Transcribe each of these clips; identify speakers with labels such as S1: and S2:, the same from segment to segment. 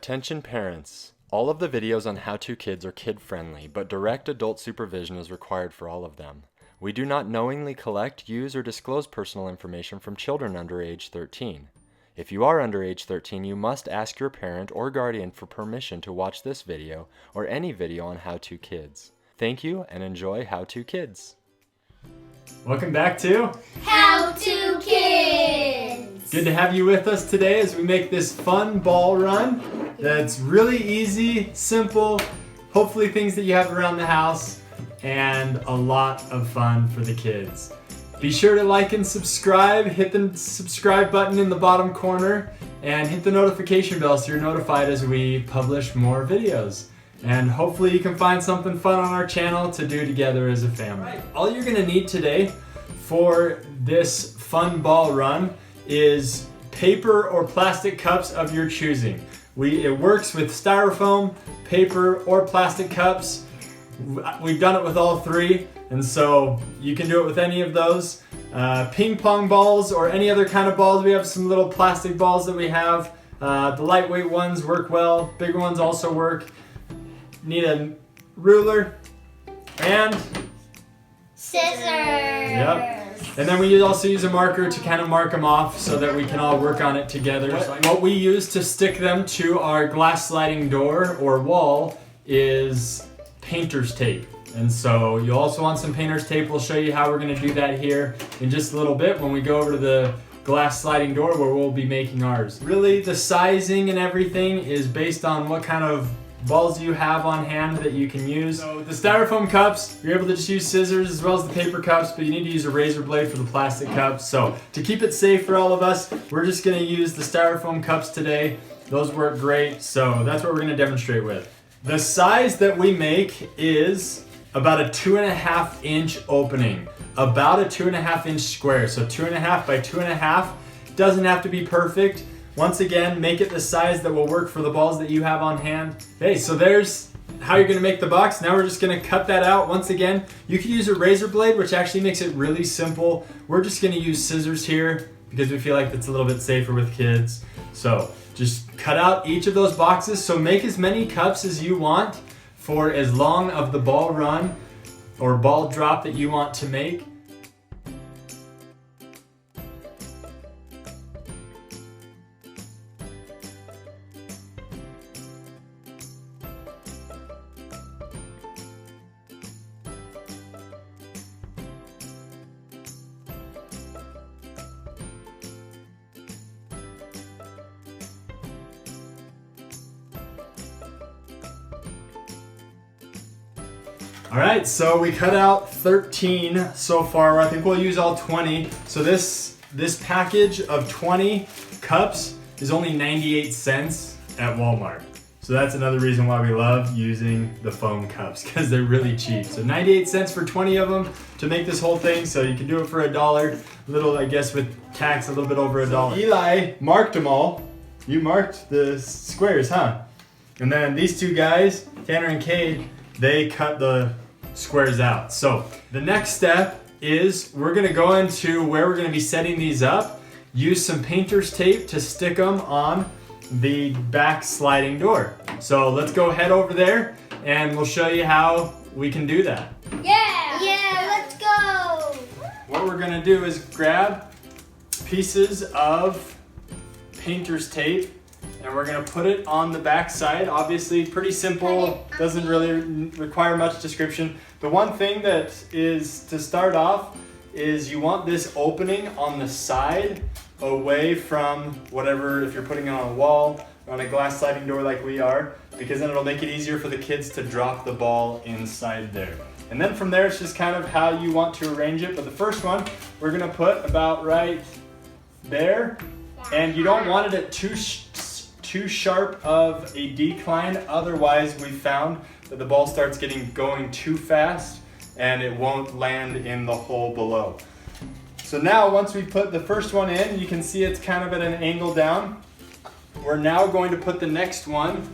S1: Attention parents. All of the videos on How To Kids are kid-friendly, but direct adult supervision is required for all of them. We do not knowingly collect, use, or disclose personal information from children under age 13. If you are under age 13, you must ask your parent or guardian for permission to watch this video or any video on How To Kids. Thank you and enjoy How To Kids.
S2: Welcome back to
S3: How To Kids!
S2: Good to have you with us today as we make this fun ball run that's really easy, simple, hopefully things that you have around the house, and a lot of fun for the kids. Be sure to like and subscribe, hit the subscribe button in the bottom corner, and hit the notification bell so you're notified as we publish more videos. And hopefully you can find something fun on our channel to do together as a family. All you're gonna need today for this fun ball run is paper or plastic cups of your choosing. It works with styrofoam, paper, or plastic cups. We've done it with all three, and so you can do it with any of those. Ping pong balls or any other kind of balls. We have some little plastic balls that we have. The lightweight ones work well, bigger ones also work. Need a ruler and
S3: scissors.
S2: Yep. And then we also use a marker to kind of mark them off so that we can all work on it together. What we use to stick them to our glass sliding door or wall is painter's tape. And so you also want some painter's tape. We'll show you how we're going to do that here in just a little bit when we go over to the glass sliding door where we'll be making ours. Really, the sizing and everything is based on what kind of balls you have on hand that you can use. So the styrofoam cups, you're able to just use scissors as well as the paper cups, but you need to use a razor blade for the plastic cups. So to keep it safe for all of us, we're just gonna use the styrofoam cups today. Those work great, so that's what we're gonna demonstrate with. The size that we make is about a 2.5 inch opening, about a 2.5 inch square. So 2.5 by 2.5, doesn't have to be perfect. Once again, make it the size that will work for the balls that you have on hand. Okay, so there's how you're gonna make the box. Now we're just gonna cut that out. Once again, you could use a razor blade, which actually makes it really simple. We're just gonna use scissors here because we feel like that's a little bit safer with kids. So just cut out each of those boxes. So make as many cups as you want for as long of the ball run or ball drop that you want to make. All right, so we cut out 13 so far. I think we'll use all 20. So this package of 20 cups is only 98 cents at Walmart. So that's another reason why we love using the foam cups, because they're really cheap. So 98 cents for 20 of them to make this whole thing. So you can do it for $1. Little, I guess, with tax, a little bit over $1. So Eli marked them all. You marked the squares, huh? And then these two guys, Tanner and Cade, they cut the squares out. So the next step is we're gonna go into where we're gonna be setting these up, use some painter's tape to stick them on the back sliding door. So let's go head over there and we'll show you how we can do that.
S3: Yeah! Yeah, let's go!
S2: What we're gonna do is grab pieces of painter's tape and we're gonna put it on the back side. Obviously pretty simple, doesn't really require much description. The one thing that is to start off is you want this opening on the side away from whatever, if you're putting it on a wall or on a glass sliding door like we are, because then it'll make it easier for the kids to drop the ball inside there. And then from there, it's just kind of how you want to arrange it. But the first one, we're gonna put about right there. And you don't want it at too sharp of a decline, otherwise we found that the ball starts going too fast and it won't land in the hole below. So now once we put the first one in, you can see it's kind of at an angle down. We're now going to put the next one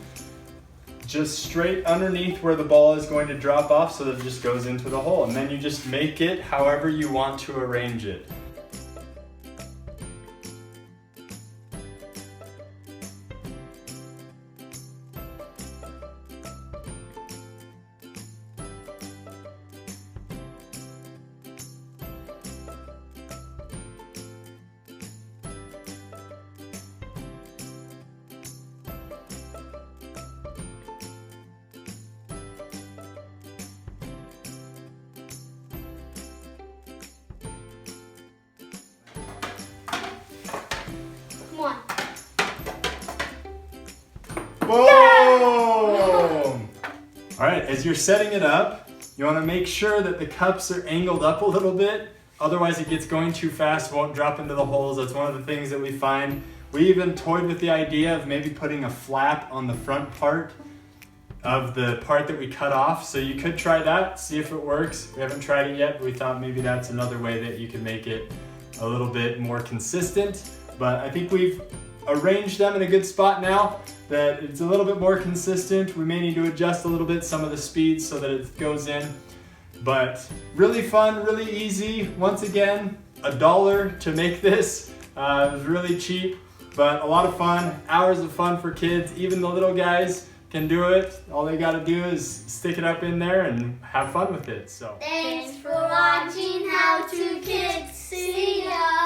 S2: just straight underneath where the ball is going to drop off so that it just goes into the hole, and then you just make it however you want to arrange it. All right, as you're setting it up, you want to make sure that the cups are angled up a little bit. Otherwise it gets going too fast, won't drop into the holes. That's one of the things that we find. We even toyed with the idea of maybe putting a flap on the front part of the part that we cut off. So you could try that, see if it works. We haven't tried it yet, but we thought maybe that's another way that you can make it a little bit more consistent. But I think we've arranged them in a good spot now that it's a little bit more consistent. We may need to adjust a little bit some of the speeds so that it goes in. But really fun, really easy. Once again, $1 to make this. It was really cheap, but a lot of fun. Hours of fun for kids. Even the little guys can do it. All they gotta do is stick it up in there and have fun with it. So
S3: Thanks for watching How to Kids. See ya!